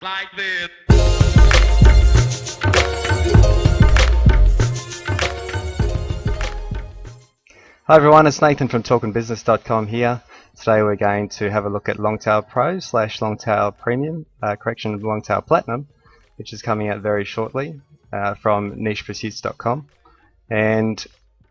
like this. Hi everyone, it's Nathan from talkingbusiness.com here. Today we're going to have a look at Longtail Pro / Longtail Premium, Longtail Platinum, which is coming out very shortly from nichepursuits.com. And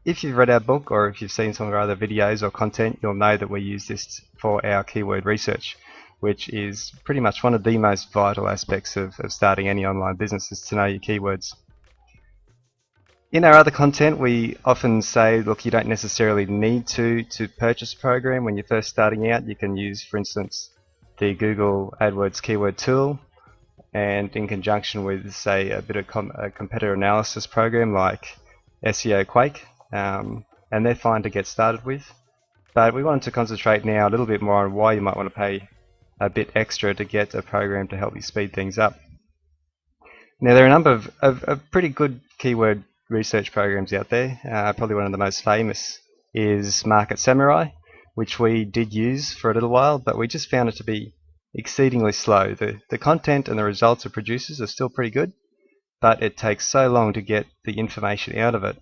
if you've read our book or if you've seen some of our other videos or content, you'll know that we use this for our keyword research, which is pretty much one of the most vital aspects of starting any online business, is to know your keywords. In our other content, we often say, look, you don't necessarily need to purchase a program when you're first starting out. You can use, for instance, the Google AdWords keyword tool, and in conjunction with, say, a bit of a competitor analysis program like SEO Quake, and they're fine to get started with. But we wanted to concentrate now a little bit more on why you might want to pay a bit extra to get a program to help you speed things up. Now, there are a number of pretty good keyword research programs out there. Probably one of the most famous is Market Samurai, which we did use for a little while, but we just found it to be exceedingly slow. The content and the results it produces are still pretty good, but it takes so long to get the information out of it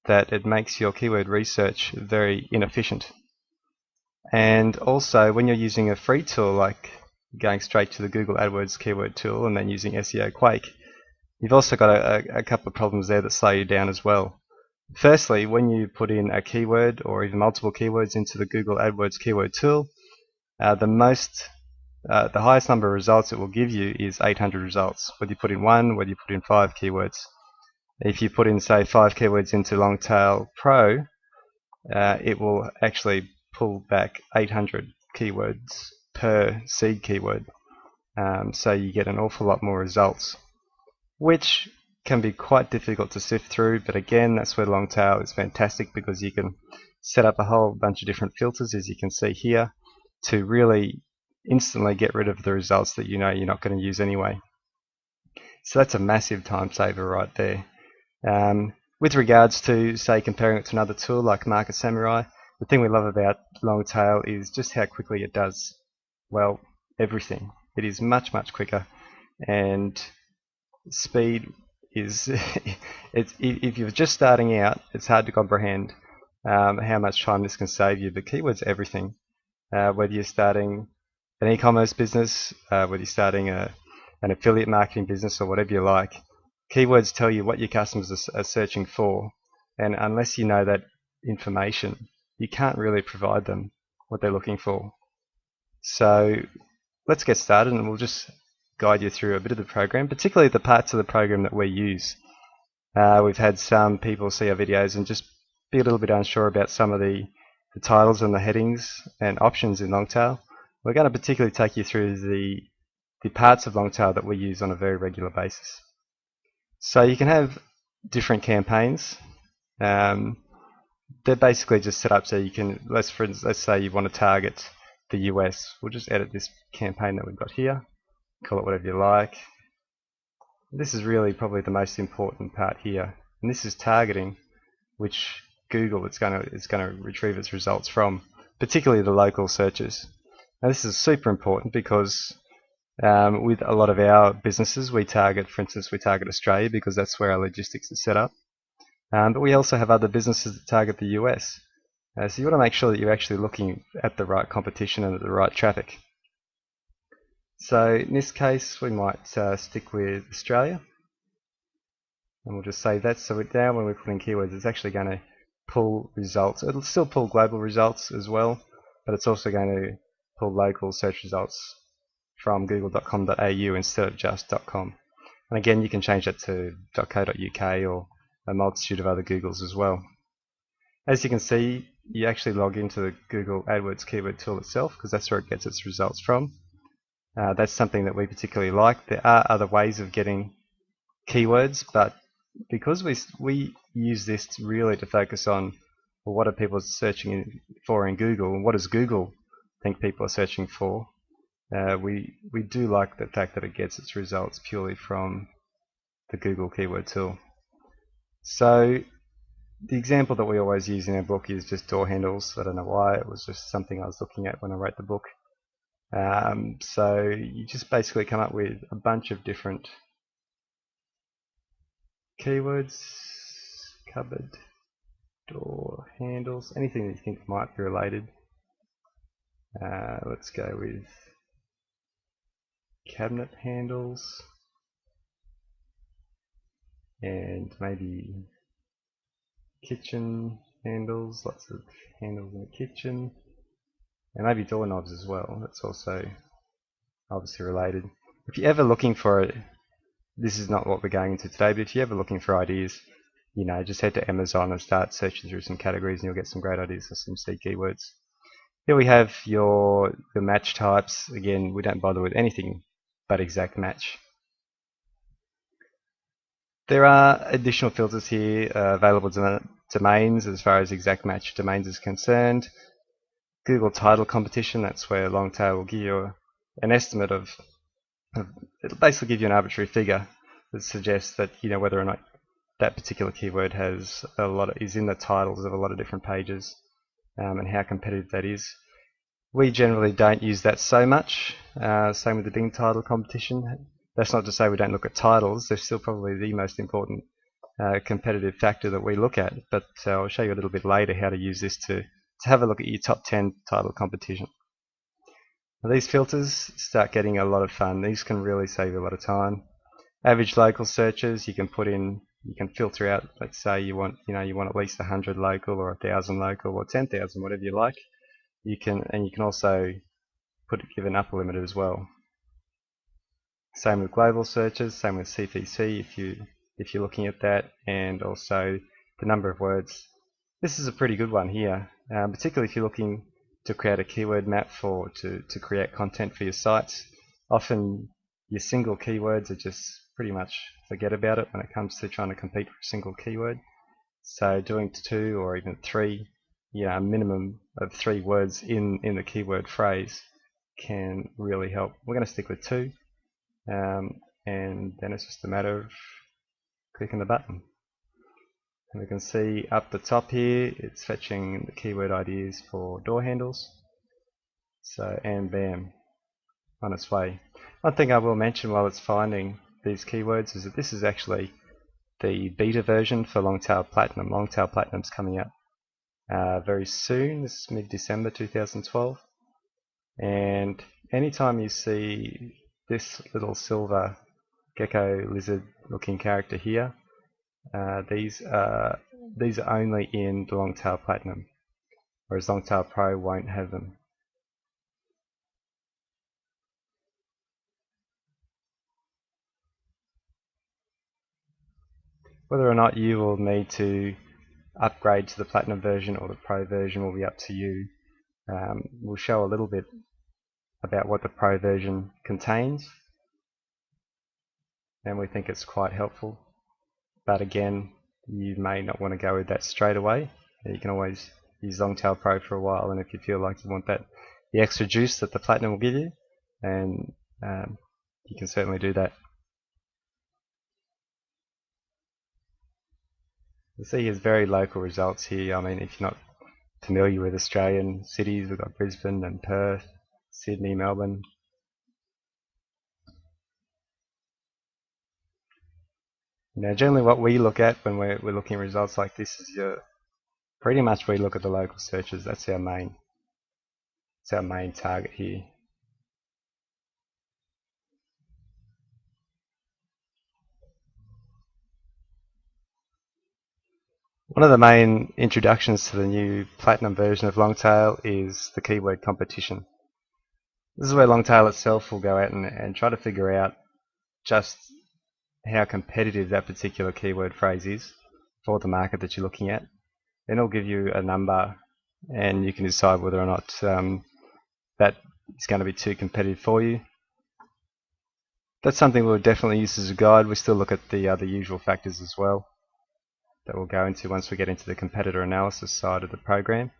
that it makes your keyword research very inefficient. And also, when you're using a free tool like going straight to the Google AdWords keyword tool and then using SEO Quake, you've also got a couple of problems there that slow you down as well. Firstly, when you put in a keyword or even multiple keywords into the Google AdWords keyword tool, the highest number of results it will give you is 800 results, whether you put in one, whether you put in 5 keywords. If you put in, say, 5 keywords into Longtail Pro, it will actually pull back 800 keywords per seed keyword. So you get an awful lot more results, which can be quite difficult to sift through. But again, that's where Longtail is fantastic, because you can set up a whole bunch of different filters, as you can see here, to really instantly get rid of the results that you know you're not going to use anyway. So that's a massive time saver right there. With regards to, say, comparing it to another tool like Market Samurai, the thing we love about Longtail is just how quickly it does, well, everything. It is much, much quicker, and speed is if you're just starting out, it's hard to comprehend how much time this can save you. But keywords are everything. Whether you're starting an e-commerce business, whether you're starting an affiliate marketing business, or whatever you like, keywords tell you what your customers are searching for, and unless you know that information, you can't really provide them what they're looking for. So let's get started, and we'll just guide you through a bit of the program, particularly the parts of the program that we use. We've had some people see our videos and just be a little bit unsure about some of the titles and the headings and options in Longtail. We're going to particularly take you through the parts of Longtail that we use on a very regular basis. So you can have different campaigns. They're basically just set up so you can, let's say you want to target the US. We'll just edit this campaign that we've got here, call it whatever you like. This is really probably the most important part here, and this is targeting which Google is going to retrieve its results from, particularly the local searches. Now this is super important because with a lot of our businesses, we target, for instance, we target Australia because that's where our logistics is set up. But we also have other businesses that target the US. So you want to make sure that you're actually looking at the right competition and at the right traffic. So in this case, we might stick with Australia, and we'll just save that. So now when we put in keywords, it's actually going to pull results. It'll still pull global results as well, but it's also going to pull local search results from google.com.au instead of just .com. And again, you can change that to .co.uk or a multitude of other Googles as well. As you can see, you actually log into the Google AdWords keyword tool itself, because that's where it gets its results from. That's something that we particularly like. There are other ways of getting keywords, but because we use this really to focus on, well, what are people searching for in Google, and what does Google think people are searching for, we do like the fact that it gets its results purely from the Google keyword tool. So the example that we always use in our book is just door handles. I don't know why, it was just something I was looking at when I wrote the book. So you just basically come up with a bunch of different keywords: cupboard, door handles, anything that you think might be related. Let's go with cabinet handles, and maybe kitchen handles, lots of handles in the kitchen, and maybe doorknobs as well. That's also obviously related. If you're ever looking for it, this is not what we're going into today, but if you're ever looking for ideas, just head to Amazon and start searching through some categories and you'll get some great ideas for some C keywords. Here we have your match types. Again, we don't bother with anything but exact match. There are additional filters here, available domains as far as exact match domains is concerned. Google title competition, that's where Longtail will give you an estimate of it'll basically give you an arbitrary figure that suggests that whether or not that particular keyword has is in the titles of a lot of different pages, and how competitive that is. We generally don't use that so much. Same with the Bing title competition. That's not to say we don't look at titles. They're still probably the most important competitive factor that we look at, but I'll show you a little bit later how to use this to have a look at your top 10 title competition. Now, these filters start getting a lot of fun. These can really save you a lot of time. Average local searches, you can filter out, let's say you want at least 100 local or 1,000 local or 10,000, whatever you like. You can also give an upper limit as well. Same with global searches, same with CPC if you're looking at that, and also the number of words. This is a pretty good one here, particularly if you're looking to create a keyword map to create content for your sites. Often your single keywords are just pretty much forget about it when it comes to trying to compete for a single keyword. So doing 2 or even 3, a minimum of 3 words in the keyword phrase can really help. We're going to stick with 2, and then it's just a matter of clicking the button. And we can see up the top here, it's fetching the keyword ideas for door handles. So, and bam, on its way. One thing I will mention while it's finding these keywords is that this is actually the beta version for Longtail Platinum. Longtail Platinum's coming out very soon. This is mid-December 2012. And anytime you see this little silver gecko lizard looking character here, these are only in the Longtail Platinum, whereas Longtail Pro won't have them. Whether or not you will need to upgrade to the Platinum version or the Pro version will be up to you. We'll show a little bit about what the Pro version contains, and we think it's quite helpful. But again, you may not want to go with that straight away. You can always use Longtail Pro for a while, and if you feel like you want the extra juice that the Platinum will give you, and you can certainly do that. You see there's very local results here. I mean, if you're not familiar with Australian cities, we've got Brisbane and Perth, Sydney, Melbourne. Now, generally what we look at when we're looking at results like this is pretty much we look at the local searches. That's our main target here. One of the main introductions to the new Platinum version of Longtail is the keyword competition. This is where Longtail itself will go out and try to figure out just how competitive that particular keyword phrase is for the market that you're looking at. Then it'll give you a number and you can decide whether or not that is going to be too competitive for you. That's something we'll definitely use as a guide. We still look at the other usual factors as well that we'll go into once we get into the competitor analysis side of the program.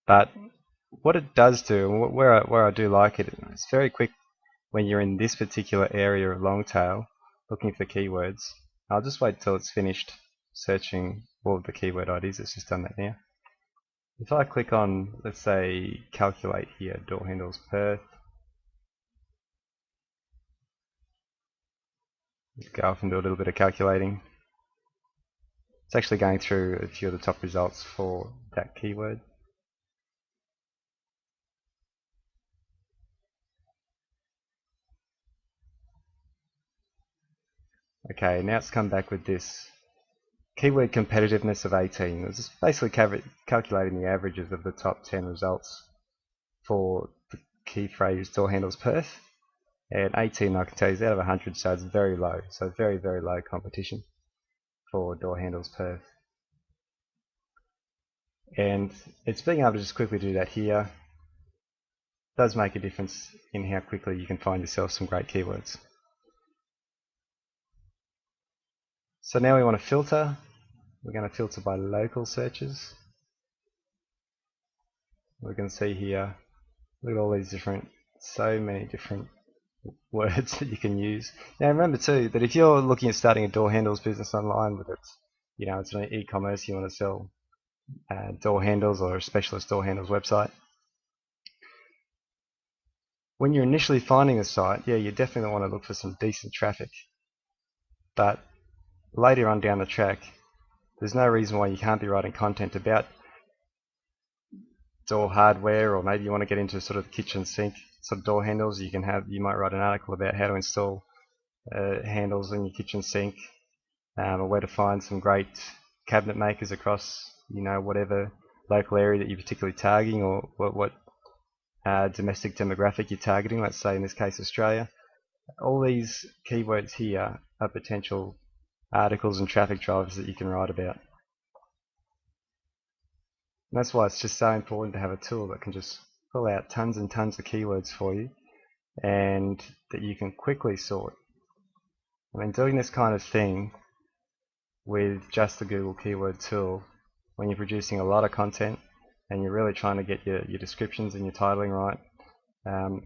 But what it does do, and where I do like it, it's very quick when you're in this particular area of Longtail looking for keywords. I'll just wait till it's finished searching all of the keyword IDs. It's just done that now. If I click on, let's say, calculate here, door handles Perth, Go off and do a little bit of calculating. It's actually going through a few of the top results for that keyword. Okay, now it's come back with this. Keyword competitiveness of 18. It's just basically calculating the averages of the top 10 results for the key phrase door handles Perth. And 18, I can tell you, is out of 100, so it's very low. So very, very low competition for door handles Perth. And it's being able to just quickly do that here does make a difference in how quickly you can find yourself some great keywords. So now we want to filter. We're going to filter by local searches. We can see here, look at all these different, so many different words that you can use. Now remember too that if you're looking at starting a door handles business online, with it's it's an e-commerce, you want to sell door handles or a specialist door handles website. When you're initially finding a site, yeah, you definitely want to look for some decent traffic. But later on down the track, there's no reason why you can't be writing content about door hardware, or maybe you want to get into sort of kitchen sink sort of door handles. You might write an article about how to install handles in your kitchen sink, or where to find some great cabinet makers across whatever local area that you're particularly targeting, or what domestic demographic you're targeting, let's say in this case Australia. All these keywords here are potential articles and traffic drivers that you can write about. And that's why it's just so important to have a tool that can just pull out tons and tons of keywords for you, and that you can quickly sort. I mean, doing this kind of thing with just the Google keyword tool, when you're producing a lot of content and you're really trying to get your descriptions and your titling right,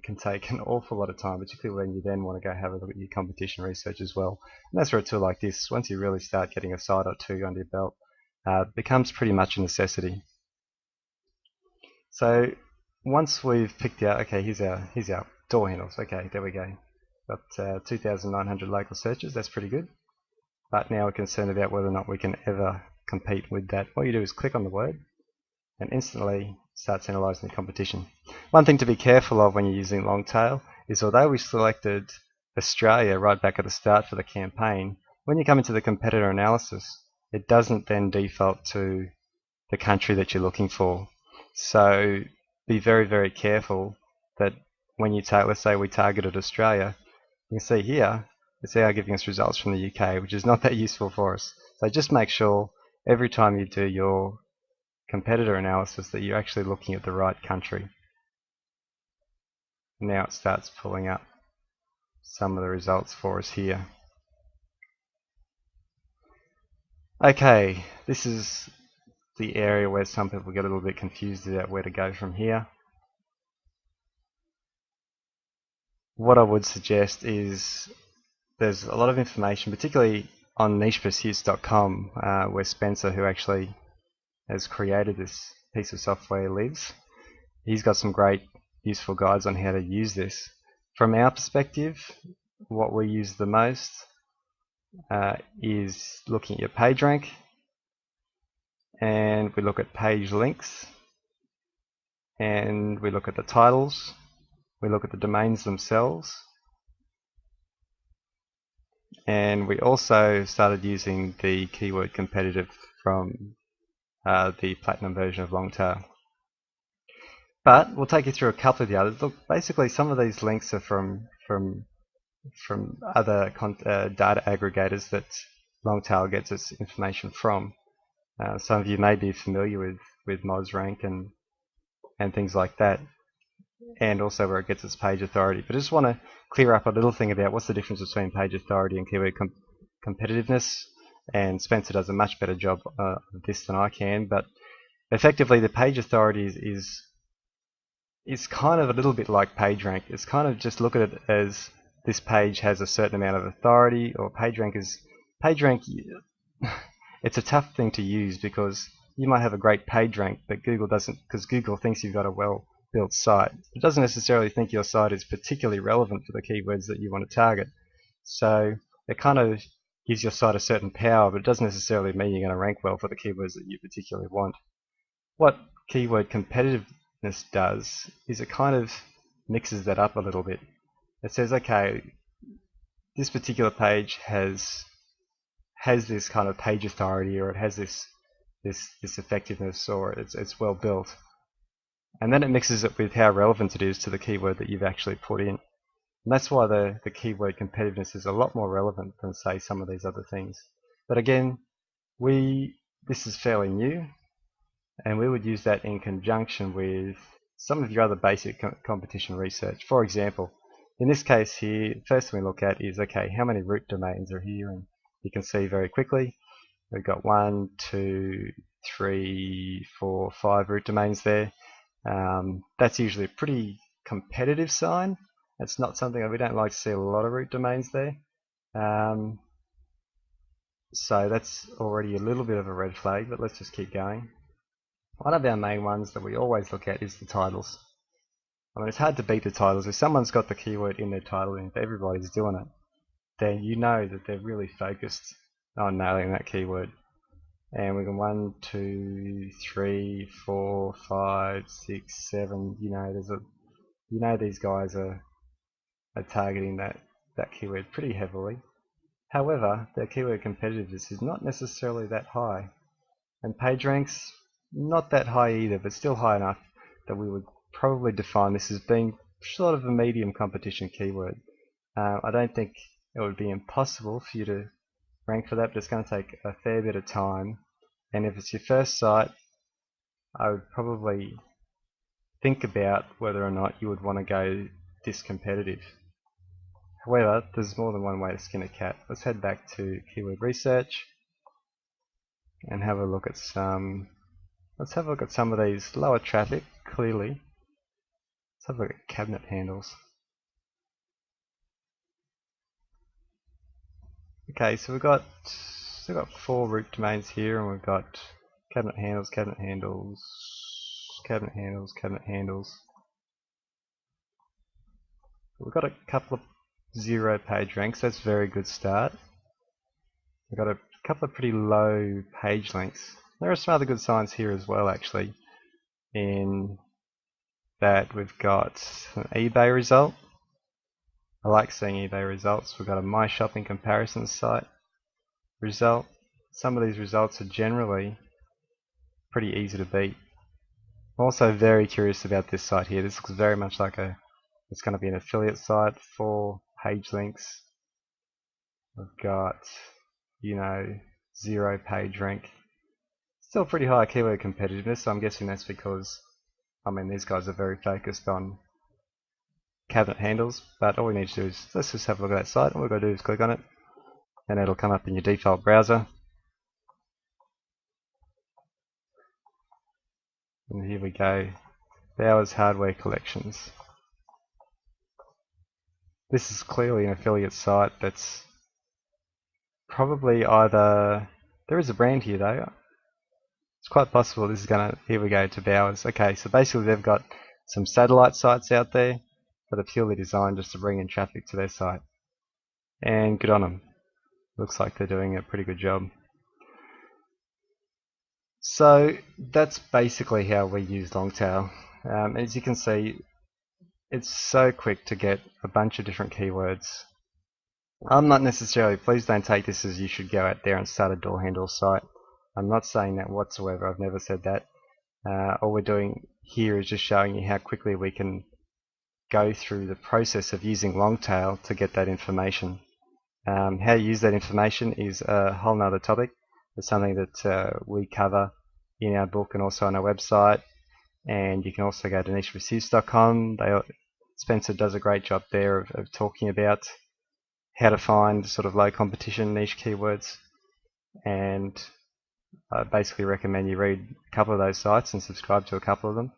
can take an awful lot of time, particularly when you then want to go have a look at your competition research as well. And that's where a tool like this, once you really start getting a site or two under your belt, becomes pretty much a necessity. So once we've picked out, okay, here's our door handles. Okay, there we go. Got 2,900 local searches. That's pretty good. But now we're concerned about whether or not we can ever compete with that. What you do is click on the word and instantly starts analysing the competition. One thing to be careful of when you're using Longtail is, although we selected Australia right back at the start for the campaign, when you come into the competitor analysis, it doesn't then default to the country that you're looking for. So be very, very careful that when you let's say we targeted Australia, you can see here it's now giving us results from the UK, which is not that useful for us. So just make sure every time you do your competitor analysis that you're actually looking at the right country. Now it starts pulling up some of the results for us here. Okay, this is the area where some people get a little bit confused about where to go from here. What I would suggest is there's a lot of information, particularly on nichepursuits.com, where Spencer, who actually has created this piece of software, lives. He's got some great useful guides on how to use this. From our perspective, what we use the most is looking at your page rank, and we look at page links, and we look at the titles, we look at the domains themselves, and we also started using the keyword competitive from the platinum version of Longtail. But we'll take you through a couple of the others. Look, basically some of these links are from other data aggregators that Longtail gets its information from. Some of you may be familiar with MozRank and things like that, and also where it gets its page authority. But I just want to clear up a little thing about what's the difference between page authority and keyword competitiveness. And Spencer does a much better job of this than I can. But effectively, the page authority is kind of a little bit like PageRank. It's kind of just look at it as this page has a certain amount of authority, or PageRank. It's a tough thing to use because you might have a great PageRank, but Google doesn't, because Google thinks you've got a well-built site. It doesn't necessarily think your site is particularly relevant for the keywords that you want to target. So it kind of gives your site a certain power, but it doesn't necessarily mean you're going to rank well for the keywords that you particularly want. What keyword competitiveness does is it kind of mixes that up a little bit. It says, okay, this particular page has this kind of page authority, or it has this effectiveness, or it's well built, and then it mixes it with how relevant it is to the keyword that you've actually put in. And that's why the keyword competitiveness is a lot more relevant than, say, some of these other things. But again, this is fairly new, and we would use that in conjunction with some of your other basic competition research. For example, in this case here, first thing we look at is, okay, how many root domains are here? And you can see very quickly we've got 1, 2, 3, 4, 5 root domains there. That's usually a pretty competitive sign. It's not something that we don't like to see a lot of root domains there. So that's already a little bit of a red flag, but let's just keep going. One of our main ones that we always look at is the titles. I mean, it's hard to beat the titles. If someone's got the keyword in their title and if everybody's doing it, then you know that they're really focused on nailing that keyword. And we can 1, 2, 3, 4, 5, 6, 7. These guys are targeting that keyword pretty heavily. However, their keyword competitiveness is not necessarily that high, and page ranks not that high either, but still high enough that we would probably define this as being sort of a medium competition keyword. I don't think it would be impossible for you to rank for that, but it's going to take a fair bit of time. And if it's your first site, I would probably think about whether or not you would want to go this competitive. However, there's more than one way to skin a cat. Let's head back to keyword research and have a look at some. Let's have a look at some of these lower traffic. Clearly, let's have a look at cabinet handles. Okay, so we've got 4 root domains here, and we've got cabinet handles, cabinet handles, cabinet handles, cabinet handles. We've got a couple of 0 page ranks. That's a very good start. We've got a couple of pretty low page lengths. There are some other good signs here as well, actually, in that we've got an eBay result. I like seeing eBay results. We've got a My Shopping comparison site result. Some of these results are generally pretty easy to beat. I'm also very curious about this site here. This looks very much like it's going to be an affiliate site. 4 page links. We've got, 0 page rank. Still pretty high keyword competitiveness, so I'm guessing that's because, these guys are very focused on cabinet handles, but all we need to do is, let's just have a look at that site. All we've got to do is click on it, and it'll come up in your default browser. And here we go, Bowers Hardware Collections. This is clearly an affiliate site that's probably either, there is a brand here though. It's quite possible this is here we go to Bowers. Okay, so basically they've got some satellite sites out there that are purely designed just to bring in traffic to their site. And good on them. Looks like they're doing a pretty good job. So that's basically how we use Longtail. As you can see, it's so quick to get a bunch of different keywords. I'm not necessarily, please don't take this as you should go out there and start a door handle site. I'm not saying that whatsoever, I've never said that. All we're doing here is just showing you how quickly we can go through the process of using Longtail to get that information. How you use that information is a whole nother topic. It's something that we cover in our book and also on our website. And you can also go to nichereceipts.com. Spencer does a great job there of talking about how to find sort of low competition niche keywords. And I basically recommend you read a couple of those sites and subscribe to a couple of them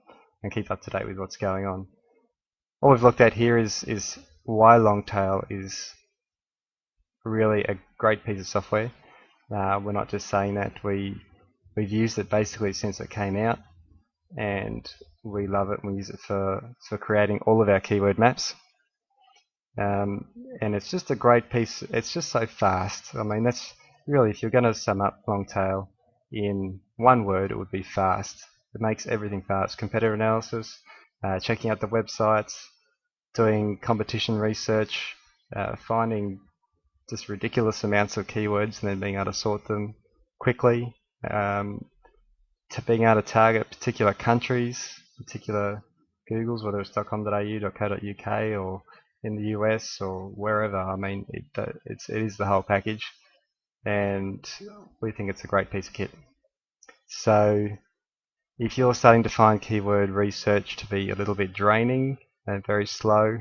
and keep up to date with what's going on. All we've looked at here is why Longtail is really a great piece of software. We're not just saying that. We've used it basically since it came out, and we love it. We use it for creating all of our keyword maps. and it's just a great piece. It's just so fast. I mean, that's really, if you're going to sum up Longtail in one word, it would be fast. It makes everything fast. Competitor analysis, checking out the websites, doing competition research, finding just ridiculous amounts of keywords and then being able to sort them quickly, to being able to target particular countries, particular Googles, whether it's .com.au, .co.uk, or in the US or wherever. I mean, it is the whole package, and we think it's a great piece of kit. So if you're starting to find keyword research to be a little bit draining and very slow,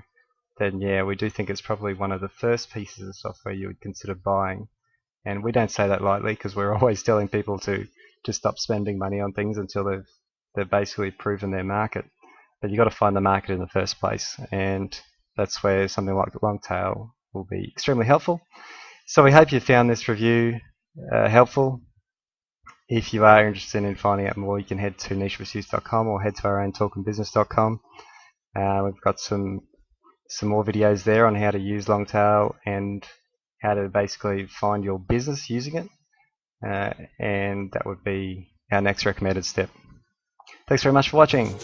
then yeah, we do think it's probably one of the first pieces of software you would consider buying. And we don't say that lightly, because we're always telling people to stop spending money on things until they've basically proven their market. But you've got to find the market in the first place, and that's where something like Longtail will be extremely helpful. So we hope you found this review helpful. If you are interested in finding out more, you can head to nichepursuits.com or head to our own talkingbusiness.com. We've got some more videos there on how to use Longtail and how to basically find your business using it, and that would be our next recommended step. Thanks very much for watching.